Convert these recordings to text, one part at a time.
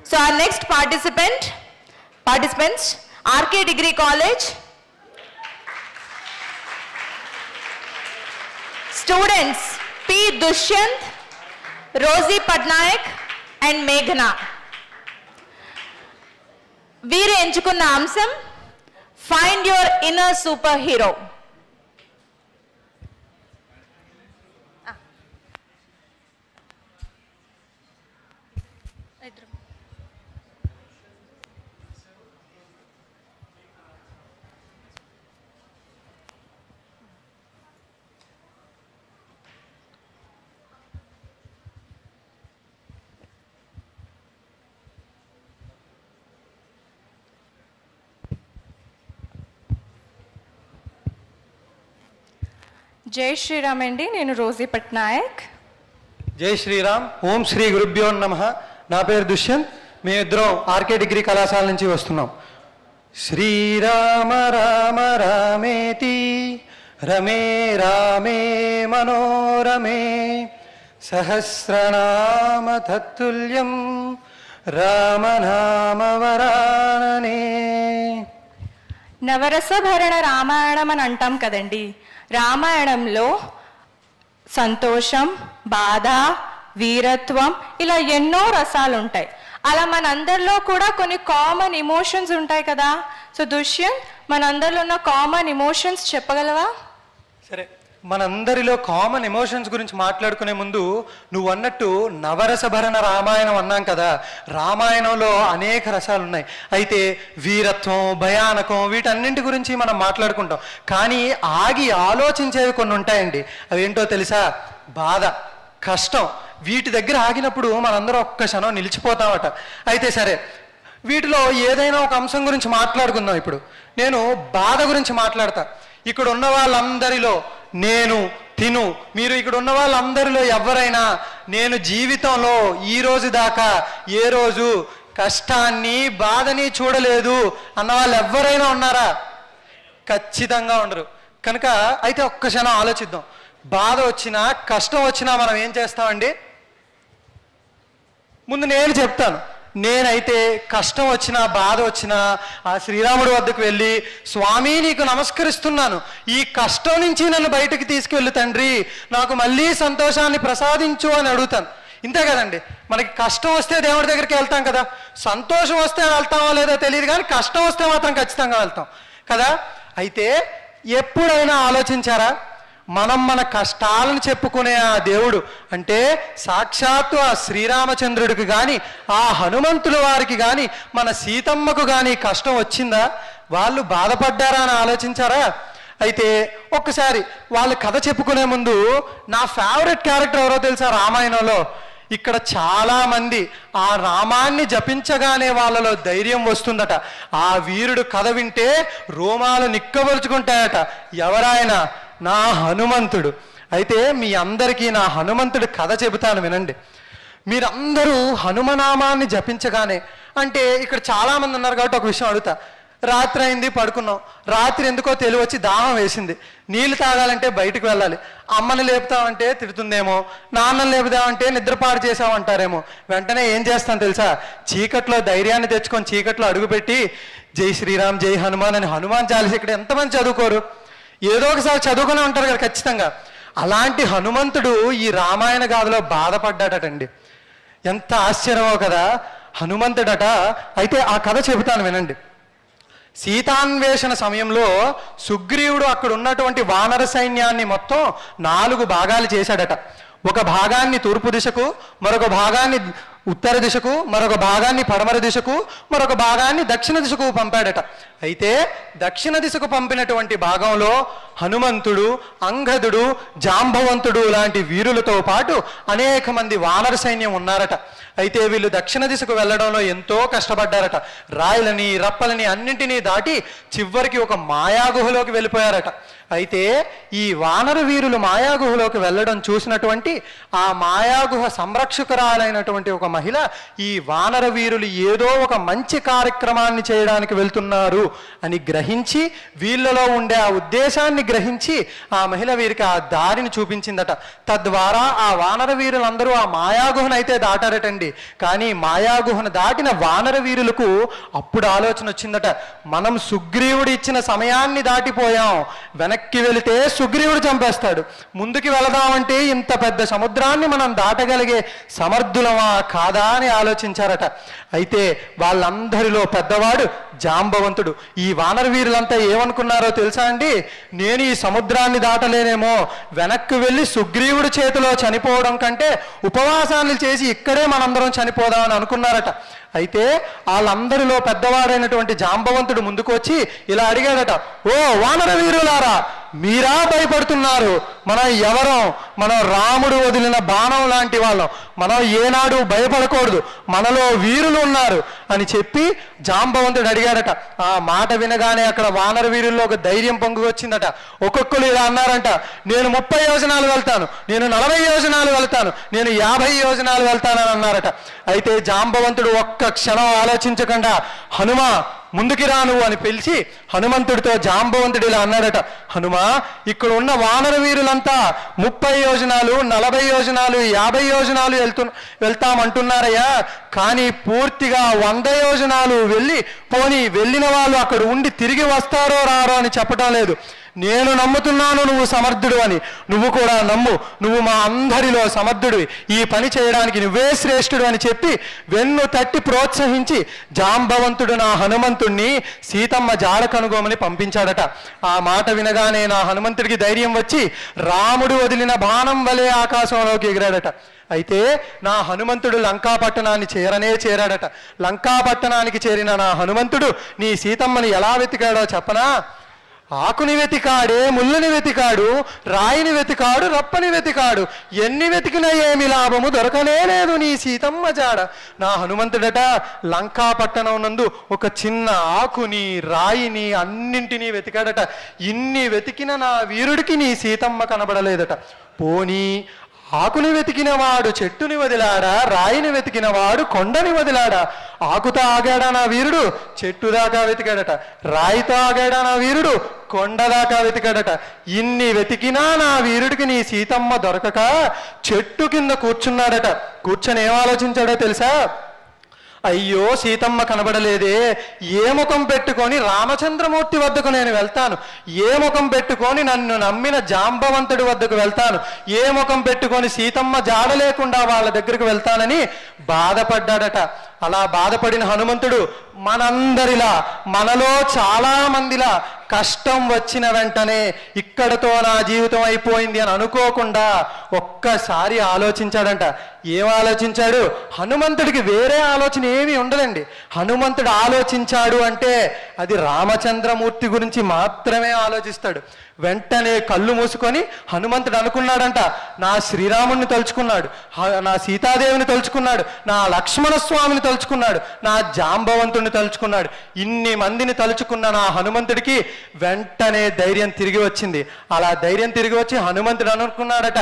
So our next participants, RK Degree College. Students P. Dushyant, Rosie Patnaik and Meghna. వీరు ఎంచుకున్న అంశం find your inner super hero. జై శ్రీరామ్ అండి, నేను Rosie Patnaik. జై శ్రీరామ్. ఓం శ్రీ గురుభ్యో నమః. నా పేరు దుష్యంత్. మేమిద్దరం ఆర్కే డిగ్రీ కళాశాల నుంచి వస్తున్నాం. శ్రీరామ రామ రామేతి రమే రామే మనోరమే సహస్రనామ తత్తుల్యం రామనామ వరాననే. నవరసభరణ రామాయణం అని అంటాం కదండి. రామాయణంలో సంతోషం, బాధ, వీరత్వం ఇలా ఎన్నో రసాలు ఉంటాయి. అలా మనందరిలో కూడా కొన్ని కామన్ ఎమోషన్స్ ఉంటాయి కదా. సో దుష్యంత్, మనందరిలో ఉన్న కామన్ ఎమోషన్స్ చెప్పగలవా? సరే, మనందరిలో కామన్ ఎమోషన్స్ గురించి మాట్లాడుకునే ముందు నువ్వు అన్నట్టు నవరసభరణ రామాయణం అన్నాం కదా. రామాయణంలో అనేక రసాలు ఉన్నాయి. అయితే వీరత్వం, భయానకం వీటన్నింటి గురించి మనం మాట్లాడుకుంటాం. కానీ ఆగి ఆలోచించేవి కొన్ని ఉంటాయండి. అవి ఏంటో తెలుసా? బాధ, కష్టం. వీటి దగ్గర ఆగినప్పుడు మనందరం ఒక్క క్షణం నిలిచిపోతామట. అయితే సరే, వీటిలో ఏదైనా ఒక అంశం గురించి మాట్లాడుకుందాం. ఇప్పుడు నేను బాధ గురించి మాట్లాడతా. ఇక్కడ ఉన్న వాళ్ళందరిలో మీరు ఇక్కడ ఉన్న వాళ్ళందరిలో ఎవరైనా నేను జీవితంలో ఈ రోజు దాకా ఏ రోజు కష్టాన్ని, బాధని చూడలేదు అన్న వాళ్ళు ఎవరైనా ఉన్నారా? ఖచ్చితంగా ఉండరు. కనుక అయితే ఒక్క క్షణం ఆలోచిద్దాం. బాధ వచ్చినా, కష్టం వచ్చినా మనం ఏం చేస్తామండి? ముందు నేను చెప్తాను. నేనైతే కష్టం వచ్చినా, బాధ వచ్చినా ఆ శ్రీరాముడి వద్దకు వెళ్ళి, స్వామి నీకు నమస్కరిస్తున్నాను, ఈ కష్టం నుంచి నన్ను బయటకు తీసుకువెళ్ళు తండ్రి, నాకు మళ్ళీ సంతోషాన్ని ప్రసాదించు అని అడుగుతాను. ఇంతే కదండి. మనకి కష్టం వస్తే దేవుడి దగ్గరికి వెళ్తాం కదా. సంతోషం వస్తే వెళ్తామో లేదో తెలియదు, కానీ కష్టం వస్తే మాత్రం ఖచ్చితంగా వెళ్తాం కదా. అయితే ఎప్పుడైనా ఆలోచించారా? మనం మన కష్టాలను చెప్పుకునే ఆ దేవుడు అంటే సాక్షాత్తు ఆ శ్రీరామచంద్రుడికి కానీ, ఆ హనుమంతుల వారికి కానీ, మన సీతమ్మకు కానీ కష్టం వచ్చిందా? వాళ్ళు బాధపడ్డారా అని ఆలోచించారా? అయితే ఒక్కసారి వాళ్ళ కథ చెప్పుకునే ముందు నా ఫేవరెట్ క్యారెక్టర్ ఎవరో తెలుసా రామాయణంలో? ఇక్కడ చాలామంది ఆ రామాన్ని జపించగానే వాళ్ళలో ధైర్యం వస్తుందట. ఆ వీరుడు కథ వింటే రోమాలు నిక్కబరుచుకుంటాయట. ఎవరాయన? నా హనుమంతుడు. అయితే మీ అందరికీ నా హనుమంతుడి కథ చెబుతాను, వినండి. మీరందరూ హనుమనామాన్ని జపించగానే, అంటే ఇక్కడ చాలామంది ఉన్నారు కాబట్టి ఒక విషయం అడుగుతా. రాత్రి అయింది, పడుకున్నాం. రాత్రి ఎందుకో తెలివచ్చి దాహం వేసింది. నీళ్ళు తాగాలంటే బయటకు వెళ్ళాలి. అమ్మని లేపుతామంటే తిడుతుందేమో, నాన్నని లేపుదామంటే నిద్రపాటు చేసామంటారేమో. వెంటనే ఏం చేస్తాను తెలుసా? చీకట్లో ధైర్యాన్ని తెచ్చుకొని చీకట్లో అడుగుపెట్టి జై శ్రీరామ్ జై హనుమాన్ అని హనుమాన్ చాలీసా. ఇక్కడ ఎంతమంది చదువుకోరు? ఏదో ఒకసారి చదువుకునే ఉంటారు కదా ఖచ్చితంగా. అలాంటి హనుమంతుడు ఈ రామాయణ గాథలో బాధపడ్డాడటండి. ఎంత ఆశ్చర్యమో కదా హనుమంతుడట. అయితే ఆ కథ చెబుతాను, వినండి. సీతాన్వేషణ సమయంలో సుగ్రీవుడు అక్కడ ఉన్నటువంటి వానర సైన్యాన్ని మొత్తం 4 భాగాలు చేశాడట. ఒక భాగాన్ని తూర్పు దిశకు, మరొక భాగాన్ని ఉత్తర దిశకు, మరొక భాగాన్ని పడమర దిశకు, మరొక భాగాన్ని దక్షిణ దిశకు పంపాడట. అయితే దక్షిణ దిశకు పంపినటువంటి భాగంలో హనుమంతుడు, అంగదుడు, జాంబవంతుడు లాంటి వీరులతో పాటు అనేక మంది వానర సైన్యం ఉన్నారట. అయితే వీళ్ళు దక్షిణ దిశకు వెళ్ళడంలో ఎంతో కష్టపడ్డారట. రాయలని, రప్పలని అన్నింటినీ దాటి చివరికి ఒక మాయాగుహలోకి వెళ్ళిపోయారట. అయితే ఈ వానర వీరులు మాయాగుహలోకి వెళ్ళడం చూసినటువంటి ఆ మాయాగుహ సంరక్షకురాలైనటువంటి ఒక మహిళ ఈ వానర వీరులు ఏదో ఒక మంచి కార్యక్రమాన్ని చేయడానికి వెళ్తున్నారు అని గ్రహించి, వీళ్ళలో ఉండే ఆ ఉద్దేశాన్ని గ్రహించి ఆ మహిళ వీరికి ఆ దారిని చూపించిందట. తద్వారా ఆ వానర వీరులందరూ ఆ మాయాగుహను అయితే దాటారటండి. కానీ మాయాగుహను దాటిన వానర వీరులకు అప్పుడు ఆలోచన వచ్చిందట, మనం సుగ్రీవుడు ఇచ్చిన సమయాన్ని దాటిపోయాం, వెనక్కి వెళితే సుగ్రీవుడు చంపేస్తాడు, ముందుకి వెళదామంటే ఇంత పెద్ద సముద్రాన్ని మనం దాటగలిగే సమర్థులమా కాదా అని ఆలోచించారట. అయితే వాళ్ళందరిలో పెద్దవాడు జాంబవంతుడు. ఈ వానర వీరులంతా ఏమనుకున్నారో తెలుసా అండి? నేను ఈ సముద్రాన్ని దాటలేనేమో, వెనక్కి వెళ్ళి సుగ్రీవుడి చేతిలో చనిపోవడం కంటే ఉపవాసాలు చేసి ఇక్కడే మనందరం చనిపోదామని అనుకున్నారట. అయితే వాళ్ళందరిలో పెద్దవాడైనటువంటి జాంబవంతుడు ముందుకు వచ్చి ఇలా అడిగాడట, ఓ వానర వీరులారా, మీరా భయపడుతున్నారు? మనం ఎవరం? మనం రాముడు వదిలిన బాణం లాంటి వాళ్ళం, మనం ఏనాడు భయపడకూడదు, మనలో వీరులు ఉన్నారు అని చెప్పి జాంబవంతుడు అడిగాడట. ఆ మాట వినగానే అక్కడ వానర వీరుల్లో ఒక ధైర్యం పొంగు వచ్చిందట. ఒక్కొక్కరు ఇలా అన్నారంట, నేను 30 యోజనాలు వెళ్తాను, నేను 40 యోజనాలు వెళ్తాను, నేను 50 యోజనాలు వెళ్తానని అన్నారట. అయితే జాంబవంతుడు ఒక్క క్షణం ఆలోచించకుండా, హనుమా ముందుకి రా నువ్వు అని పిలిచి హనుమంతుడితో జాంబవంతుడు ఇలా అన్నాడట, హనుమా, ఇక్కడ ఉన్న వానర వీరులంతా 30 యోజనాలు, 40 యోజనాలు, 50 యోజనాలు వెళ్తామంటున్నారయ్యా, కానీ పూర్తిగా 100 యోజనాలు పోనీ వెళ్ళిన వాళ్ళు అక్కడ ఉండి తిరిగి వస్తారో రారో అని చెప్పడం లేదు. నేను నమ్ముతున్నాను నువ్వు సమర్థుడు అని, నువ్వు కూడా నమ్ము, నువ్వు మా అందరిలో సమర్థుడివి, ఈ పని చేయడానికి నువ్వే శ్రేష్ఠుడు అని చెప్పి వెన్ను తట్టి ప్రోత్సహించి జాంబవంతుడు నా హనుమంతుణ్ణి సీతమ్మ జాడ కనుగోమని పంపించాడట. ఆ మాట వినగానే నా హనుమంతుడికి ధైర్యం వచ్చి రాముడు వదిలిన బాణం వలె ఆకాశంలోకి ఎగిరాడట. అయితే నా హనుమంతుడు లంకాపట్టణాన్ని చేరాడట. లంకాపట్టణానికి చేరిన నా హనుమంతుడు నీ సీతమ్మని ఎలా వెతికాడో చెప్పనా? ఆకుని వెతికాడే, ముళ్ళని వెతికాడు, రాయిని వెతికాడు, రప్పని వెతికాడు, ఎన్ని వెతికినా ఏమి లాభము దొరకనే లేదు నీ సీతమ్మ జాడ. నా హనుమంతుడట లంకాపట్టణం నందు ఒక చిన్న ఆకుని, రాయిని, అన్నింటినీ వెతికాడట. ఇన్ని వెతికిన నా వీరుడికి నీ సీతమ్మ కనబడలేదట. పోనీ ఆకుని వెతికినవాడు చెట్టుని వదిలాడా, రాయిని వెతికినవాడు కొండని వదిలాడా? ఆకుతో ఆగాడా నా వీరుడు, చెట్టు దాకా వెతికాడట. రాయితో ఆగాడా నా వీరుడు, కొండ దాకా వెతికాడట. ఇన్ని వెతికినా నా వీరుడికి నీ సీతమ్మ దొరకక చెట్టు కింద కూర్చున్నాడట. కూర్చొని ఏం ఆలోచించాడో తెలుసా? అయ్యో సీతమ్మ కనబడలేదే, ఏ ముఖం పెట్టుకొని రామచంద్రమూర్తి వద్దకు నేను వెళ్తాను, ఏ ముఖం పెట్టుకొని నన్ను నమ్మిన జాంబవంతుడి వద్దకు వెళ్తాను, ఏ ముఖం పెట్టుకొని సీతమ్మ జాడ లేకుండా వాళ్ళ దగ్గరకు వెళ్తానని బాధపడ్డాడట. అలా బాధపడిన హనుమంతుడు మనందరిలా, మనలో చాలా మందిలా కష్టం వచ్చిన వెంటనే ఇక్కడతో నా జీవితం అయిపోయింది అని అనుకోకుండా ఒక్కసారి ఆలోచించాడంట. ఏం ఆలోచించాడు? హనుమంతుడికి వేరే ఆలోచన ఏమీ ఉండదండి. హనుమంతుడు ఆలోచించాడు అంటే అది రామచంద్రమూర్తి గురించి మాత్రమే ఆలోచిస్తాడు. వెంటనే కళ్ళు మూసుకొని హనుమంతుడు అనుకున్నాడంట, నా శ్రీరాముడిని తలుచుకున్నాడు, నా సీతాదేవిని తలుచుకున్నాడు, నా లక్ష్మణ స్వామిని తలుచుకున్నాడు, నా జాంబవంతుడిని తలుచుకున్నాడు. ఇన్ని మందిని తలుచుకున్న నా హనుమంతుడికి వెంటనే ధైర్యం తిరిగి వచ్చింది. అలా ధైర్యం తిరిగి వచ్చి హనుమంతుడు అనుకున్నాడట,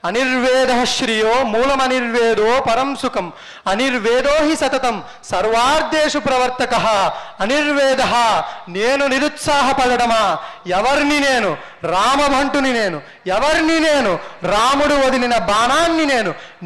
అనిర్వేద శ్రియో మూలమనిర్వేదో పరం సుఖం, అనిర్వేదో హి సతతం సర్వార్దేషు ప్రవర్తక. అనిర్వేద, నేను నిరుత్సాహపడడమా? ఎవరిని నేను? రామభంటుని నేను. ఎవరిని నేను? రాముడు వదిలిన బాణాన్ని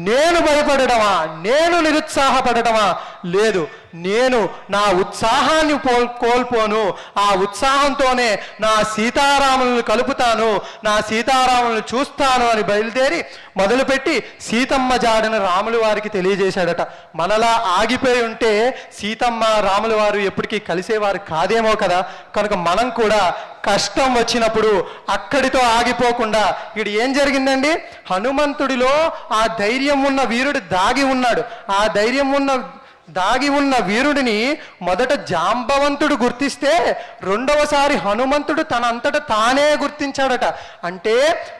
నేను భయపడడమా? నేను నిరుత్సాహపడటమా? లేదు, నేను నా ఉత్సాహాన్ని కోల్పోను, ఆ ఉత్సాహంతోనే నా సీతారాములను కలుపుతాను, నా సీతారాములను చూస్తాను అని బయలుదేరి మొదలుపెట్టి సీతమ్మ జాడను రాముల వారికి తెలియజేశాడట. మనలా ఆగిపోయి ఉంటే సీతమ్మ రాముల వారు ఎప్పటికీ కలిసేవారు కాదేమో కదా. కనుక మనం కూడా కష్టం వచ్చినప్పుడు అక్కడితో ఆగిపోకుండా, ఇక్కడ ఏం జరిగిందండి? హనుమంతుడిలో ఆ ధైర్యం ఉన్న వీరుడు దాగి ఉన్నాడు. ఆ దాగి ఉన్న వీరుడిని మొదట జాంబవంతుడు గుర్తిస్తే రెండవసారి హనుమంతుడు తనంతట తానే గుర్తించాడట. అంటే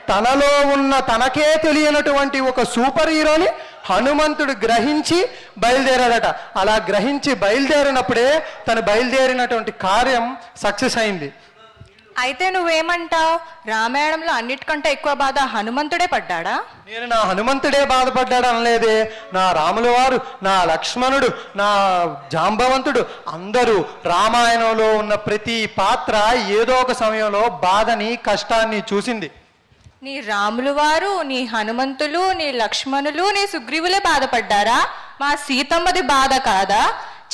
తనలో ఉన్న తనకే తెలియనటువంటి ఒక సూపర్ హీరోని హనుమంతుడు గ్రహించి బయలుదేరాడట. అలా గ్రహించి బయలుదేరినప్పుడే తను బయలుదేరినటువంటి కార్యం సక్సెస్ అయింది. అయితే నువ్వేమంటావు? రామాయణంలో అన్నిటికంటే ఎక్కువ బాధ హనుమంతుడే పడ్డాడా? నేను నా హనుమంతుడే బాధపడ్డాడు అనలేదే. నా రాముల వారు, నా లక్ష్మణుడు, నా జాంబవంతుడు అందరూ రామాయణంలో ఉన్న ప్రతి పాత్ర ఏదో ఒక సమయంలో బాధని, కష్టాన్ని చూసింది. నీ రాములు వారు, నీ హనుమంతులు, నీ లక్ష్మణులు, నీ సుగ్రీవులే బాధపడ్డారా? మా సీతమ్మది బాధ కాదా?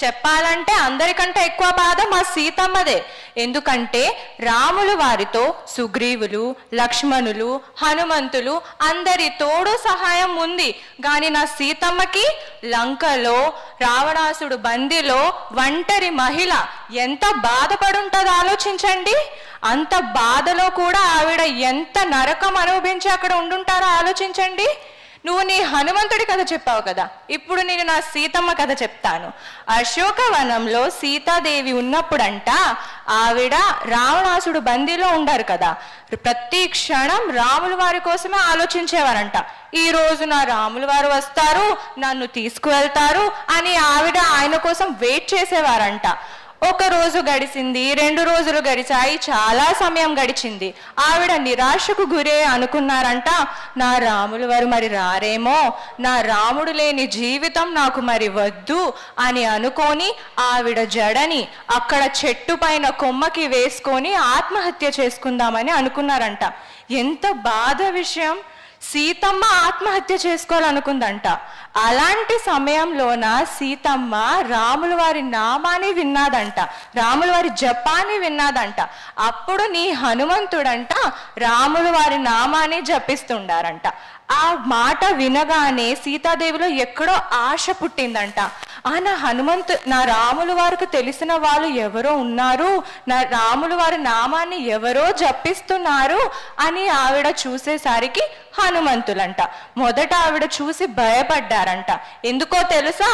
చెప్పాలంటే అందరికంటే ఎక్కువ బాధ మా సీతమ్మదే. ఎందుకంటే రాములు వారితో సుగ్రీవులు, లక్ష్మణులు, హనుమంతులు అందరి తోడు సహాయం ఉంది. కానీ నా సీతమ్మకి లంకలో రావణాసుడు బందీలో ఒంటరి మహిళ ఎంత బాధపడుంటుందో ఆలోచించండి. అంత బాధలో కూడా ఆవిడ ఎంత నరకం అనుభవించి అక్కడ ఉండుంటారో ఆలోచించండి. నువ్వు నీ హనుమంతుడి కథ చెప్పావు కదా, ఇప్పుడు నేను నా సీతమ్మ కథ చెప్తాను. అశోకవనంలో సీతాదేవి ఉన్నప్పుడంట ఆవిడ రావణాసుడు బందీలో ఉండారు కదా, ప్రతి క్షణం రాముల వారి కోసమే ఆలోచించేవారంట. ఈ రోజు నా రాముల వారు వస్తారు, నన్ను తీసుకువెళ్తారు అని ఆవిడ ఆయన కోసం వెయిట్ చేసేవారంట. ఒక రోజు గడిచింది, 2 రోజులు గడిచాయి, చాలా సమయం గడిచింది. ఆవిడ నిరాశకు గురే అనుకున్నారంట, నా రాములు వారు మరి రారేమో, నా రాముడు లేని జీవితం నాకు మరి వద్దు అని అనుకొని ఆవిడ జడని అక్కడ చెట్టు పైన కొమ్మకి వేసుకొని ఆత్మహత్య చేసుకుందామని అనుకున్నారంట. ఎంత బాధ విషయం! సీతమ్మ ఆత్మహత్య చేసుకోవాలనుకుందంట. అలాంటి సమయంలోన సీతమ్మ రాముల వారి నామాన్ని విన్నాదంట, రాముల వారి జపాన్ని విన్నాదంట. అప్పుడు నీ హనుమంతుడంట రాముల వారి నామాన్ని జపిస్తుండారంట. ఆ మాట వినగానే సీతాదేవిలో ఎక్కడో ఆశ పుట్టిందంట. నా రాముల వారికి తెలిసిన వాళ్ళు ఎవరో ఉన్నారు, నా రాముల వారి నామాన్ని ఎవరో జపిస్తున్నారు అని ఆవిడ చూసేసరికి హనుమంతులంట. మొదట ఆవిడ చూసి భయపడ్డారంట. ఎందుకో తెలుసా?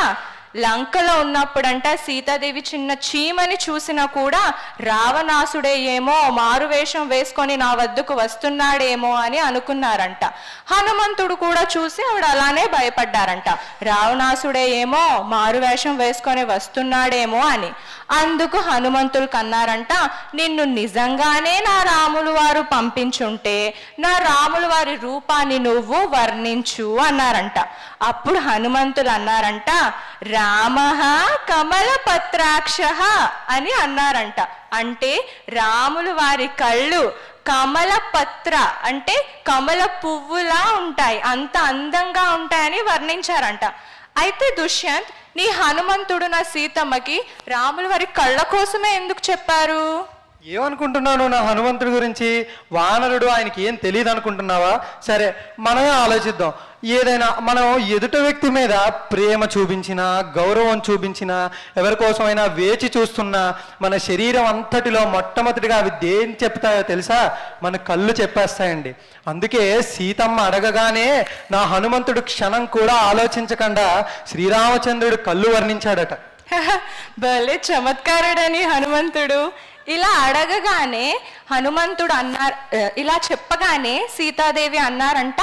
లంకలో ఉన్నప్పుడంట సీతాదేవి చిన్న చీమని చూసినా కూడా రావణాసుడే ఏమో మారువేషం వేసుకొని నా వద్దకు వస్తున్నాడేమో అని అనుకున్నారంట. హనుమంతుడు కూడా చూసి ఆవిడ అలానే భయపడ్డారంట, రావణాసుడే ఏమో మారువేషం వేసుకొని వస్తున్నాడేమో అని. అందుకు హనుమంతులు కన్నారంట, నిన్ను నిజంగానే నా రాములు వారు పంపించుంటే నా రాముల వారి రూపాన్ని నువ్వు వర్ణించు అన్నారంట. అప్పుడు హనుమంతులు అన్నారంట, రామః కమలపత్రాక్షః అని అన్నారంట. అంటే రాములు వారి కళ్ళు కమలపత్ర అంటే కమల పువ్వులా ఉంటాయి, అంత అందంగా ఉంటాయని వర్ణించారంట. అయితే దుష్యంత్, నీ హనుమంతుడు నా సీతమ్మకి రాముల వారి కళ్ళ కోసమే ఎందుకు చెప్పారు? ఏమనుకుంటున్నాను నా హనుమంతుడి గురించి? వానరుడు, ఆయనకి ఏం తెలియదు అనుకుంటున్నావా? సరే, మనమే ఆలోచిద్దాం. ఏదైనా మనం ఎదుట వ్యక్తి మీద ప్రేమ చూపించినా, గౌరవం చూపించినా, ఎవరి కోసమైనా వేచి చూస్తున్నా మన శరీరం అంతటిలో మొట్టమొదటిగా అవి దేని చెప్తాయో తెలుసా? మన కళ్ళు చెప్పేస్తాయండి. అందుకే సీతమ్మ అడగగానే నా హనుమంతుడు క్షణం కూడా ఆలోచించకుండా శ్రీరామచంద్రుడు కళ్ళు వర్ణించాడట. భలే చమత్కారుడని హనుమంతుడు. ఇలా అడగగానే హనుమంతుడు ఇలా చెప్పగానే సీతాదేవి అన్నారంట,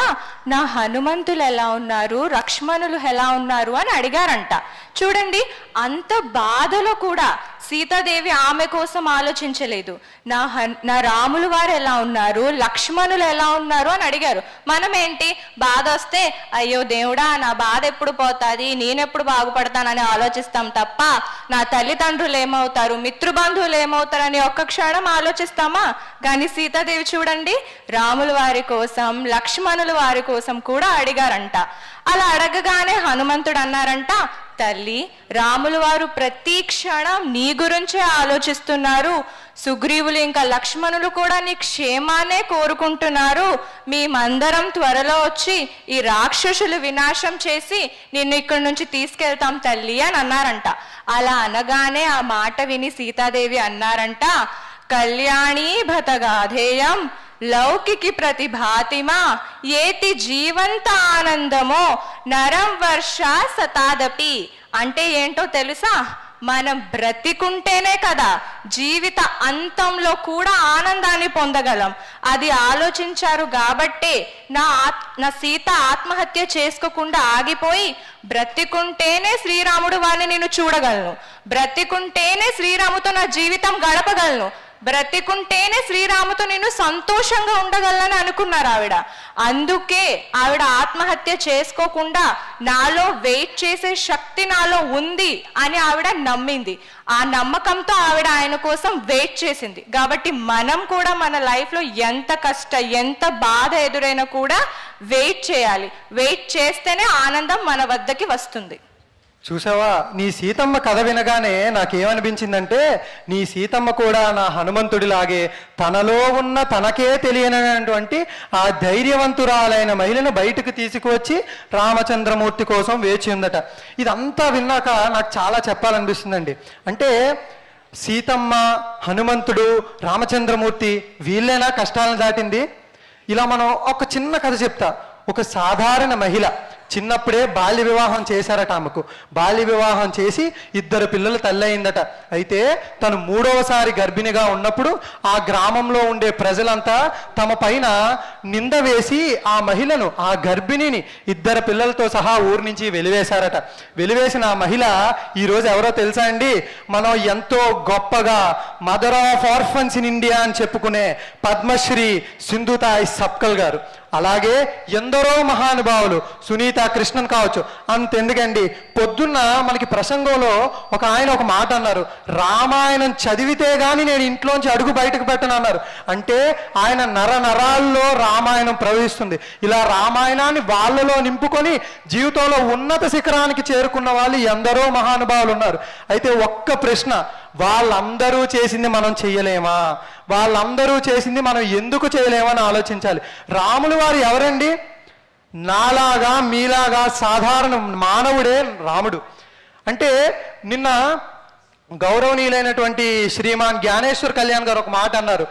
నా హనుమంతులు ఎలా ఉన్నారు, లక్ష్మణులు ఎలా ఉన్నారు అని అడిగారంట. చూడండి, అంత బాధలో కూడా సీతాదేవి ఆమె కోసం ఆలోచించలేదు. నా రాములు వారు ఎలా ఉన్నారు, లక్ష్మణులు ఎలా ఉన్నారు అని అడిగారు. మనం ఏంటి, బాధ వస్తే అయ్యో దేవుడా నా బాధ ఎప్పుడు పోతుంది, నేనెప్పుడు బాగుపడతానని ఆలోచిస్తాం తప్ప నా తల్లిదండ్రులు ఏమవుతారు, మిత్రుబంధువులు ఏమవుతారని ఒక్క క్షణం ఆలోచిస్తామా? కానీ సీతాదేవి చూడండి, రాముల వారి కోసం లక్ష్మణుల వారి కోసం కూడా అడిగారంట. అలా అడగగానే హనుమంతుడు అన్నారంట, తల్లి, రాముల వారు ప్రతి క్షణం నీ గురించే ఆలోచిస్తున్నారు, సుగ్రీవులు ఇంకా లక్ష్మణులు కూడా నీ క్షేమాన్నే కోరుకుంటున్నారు. మేమందరం త్వరలో వచ్చి ఈ రాక్షసులు వినాశం చేసి నిన్ను ఇక్కడి నుంచి తీసుకెళ్తాం తల్లి అని అన్నారంట. అలా అనగానే ఆ మాట విని సీతాదేవి అన్నారంట, కళ్యాణీ భతగాధేయం లౌకికి ప్రతిభాతిమా ఏతి జీవంత ఆనందమో నరం వర్ష సతాదపి. అంటే ఏంటో తెలుసా? మనం బ్రతికుంటేనే కదా జీవిత అంతంలో కూడా ఆనందాన్ని పొందగలం. అది ఆలోచించారు కాబట్టే నా సీత ఆత్మహత్య చేసుకోకుండా ఆగిపోయి బ్రతికుంటేనే శ్రీరాముడు వారిని నేను చూడగలను, బ్రతికుంటేనే శ్రీరాముతో నా జీవితం గడపగలను, బ్రతికుంటేనే శ్రీరాముతో నేను సంతోషంగా ఉండగలను అనుకున్నారు ఆవిడ. అందుకే ఆవిడ ఆత్మహత్య చేసుకోకుండా నాలో వెయిట్ చేసే శక్తి నాలో ఉంది అని ఆవిడ నమ్మింది. ఆ నమ్మకంతో ఆవిడ ఆయన కోసం వెయిట్ చేసింది. కాబట్టి మనం కూడా మన లైఫ్లో ఎంత బాధ ఎదురైనా కూడా వెయిట్ చేయాలి. వెయిట్ చేస్తేనే ఆనందం మన వద్దకి వస్తుంది. చూసావా, నీ సీతమ్మ కథ వినగానే నాకేమనిపించిందంటే, నీ సీతమ్మ కూడా నా హనుమంతుడిలాగే తనలో ఉన్న తనకే తెలియనటువంటి ఆ ధైర్యవంతురాలైన మహిళను బయటకు తీసుకువచ్చి రామచంద్రమూర్తి కోసం వేచి ఉందట. ఇదంతా విన్నాక నాకు చాలా చెప్పాలనిపిస్తుందండి. అంటే సీతమ్మ, హనుమంతుడు, రామచంద్రమూర్తి వీళ్ళేనా కష్టాలను దాటింది? ఇలా మనం ఒక చిన్న కథ చెప్తా. ఒక సాధారణ మహిళ చిన్నప్పుడే బాల్య వివాహం చేశారట. ఆమెకు బాల్య వివాహం చేసి 2 పిల్లలు తల్లి అయిందట. అయితే తను 3వసారి గర్భిణిగా ఉన్నప్పుడు ఆ గ్రామంలో ఉండే ప్రజలంతా తమ పైన నింద వేసి ఆ మహిళను, ఆ గర్భిణిని 2 పిల్లలతో సహా ఊరి నుంచి వెలివేశారట. వెలివేసిన ఆ మహిళ ఈరోజు ఎవరో తెలుసా అండి? మనం ఎంతో గొప్పగా mother of orphans in India అని చెప్పుకునే పద్మశ్రీ సింధుతాయ్ సప్కల్ గారు. అలాగే ఎందరో మహానుభావులు, సునీత కృష్ణన్ కావచ్చు. అంతెందుకండి, పొద్దున్న మనకి ప్రసంగంలో ఆయన ఒక మాట అన్నారు, రామాయణం చదివితే గాని నేను ఇంట్లోంచి అడుగు బయటకు పెట్టను అన్నారు. అంటే ఆయన నరాల్లో రామాయణం ప్రవహిస్తుంది. ఇలా రామాయణాన్ని వాళ్ళలో నింపుకొని జీవితంలో ఉన్నత శిఖరానికి చేరుకున్న వాళ్ళు ఎందరో మహానుభావులు ఉన్నారు. అయితే ఒక్క ప్రశ్న, వాళ్ళందరూ చేసింది మనం చెయ్యలేమా? వాళ్ళందరూ చేసింది మనం ఎందుకు చేయలేమని ఆలోచించాలి. రాములు వారు ఎవరండి? నాలాగా మీలాగా సాధారణ మానవుడే రాముడు. అంటే నిన్న గౌరవనీయులైనటువంటి శ్రీమాన్ జ్ఞానేశ్వర్ కళ్యాణ్ గారు ఒక మాట అన్నారు,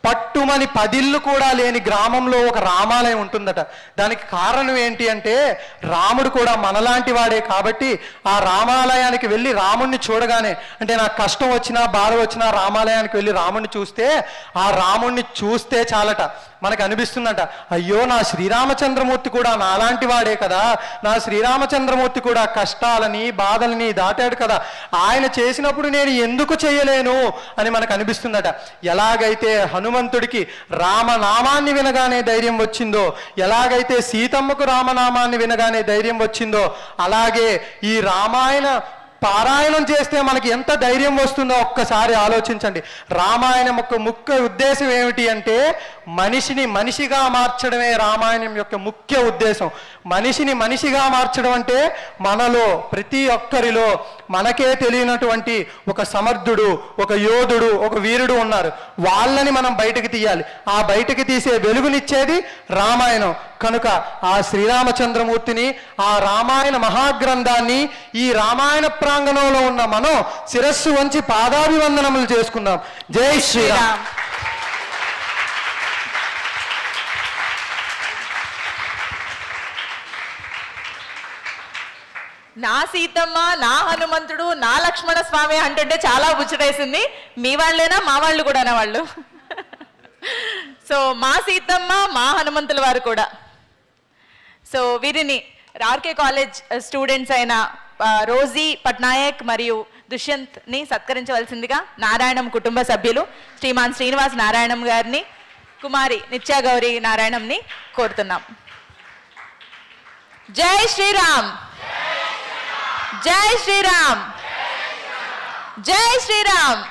పట్టుమని 10 ఇళ్ళు కూడా లేని గ్రామంలో ఒక రామాలయం ఉంటుందట. దానికి కారణం ఏంటి అంటే, రాముడు కూడా మనలాంటి వాడే కాబట్టి ఆ రామాలయానికి వెళ్ళి రాముడిని చూడగానే, అంటే నాకు కష్టం వచ్చినా బాధ వచ్చినా రామాలయానికి వెళ్ళి రాముడిని చూస్తే, ఆ రాముడిని చూస్తే చాలట మనకు అనిపిస్తుందట, అయ్యో నా శ్రీరామచంద్రమూర్తి కూడా నాలాంటి వాడే కదా, నా శ్రీరామచంద్రమూర్తి కూడా కష్టాలని బాధలని దాటాడు కదా, ఆయన చేసినప్పుడు నేను ఎందుకు చేయలేను అని మనకు అనిపిస్తుందట. ఎలాగైతే హనుమంతుడికి రామనామాన్ని వినగానే ధైర్యం వచ్చిందో, ఎలాగైతే సీతమ్మకు రామనామాన్ని వినగానే ధైర్యం వచ్చిందో, అలాగే ఈ రామాయణ పారాయణం చేస్తే మనకి ఎంత ధైర్యం వస్తుందో ఒక్కసారి ఆలోచించండి. రామాయణం యొక్క ముఖ్య ఉద్దేశం ఏమిటి అంటే, మనిషిని మనిషిగా మార్చడమే రామాయణం యొక్క ముఖ్య ఉద్దేశం. మనిషిని మనిషిగా మార్చడం అంటే మనలో ప్రతి ఒక్కరిలో మనకే తెలియనటువంటి ఒక సమర్థుడు, ఒక యోధుడు, ఒక వీరుడు ఉన్నారు. వాళ్ళని మనం బయటకు తీయాలి. ఆ బయటకు తీసే వెలుగునిచ్చేది రామాయణం. కనుక ఆ శ్రీరామచంద్రమూర్తిని, ఆ రామాయణ మహాగ్రంథాన్ని ఈ రామాయణ ప్రాంగణంలో ఉన్న మనం శిరస్సు వంచి పాదాభివందనములు చేసుకుందాం. జై శ్రీరామ్. నా సీతమ్మ, నా హనుమంతుడు, నా లక్ష్మణ స్వామి అంటుంటే చాలా ముచ్చటేసింది. మీ వాళ్ళేనా, మా వాళ్ళు కూడానా వాళ్ళు? సో మా సీతమ్మ, మా హనుమంతుల వారు కూడా. సో వీరిని ఆర్కే కాలేజ్ స్టూడెంట్స్ అయిన రోజీ పట్నాయక్ మరియు దుష్యంత్ని సత్కరించవలసిందిగా నారాయణం కుటుంబ సభ్యులు శ్రీమాన్ శ్రీనివాస్ నారాయణం గారిని, కుమారి నిత్యాగౌరి నారాయణంని కోరుతున్నాం. జై శ్రీరామ్, జై శ్రీరామ్, జై శ్రీరామ్.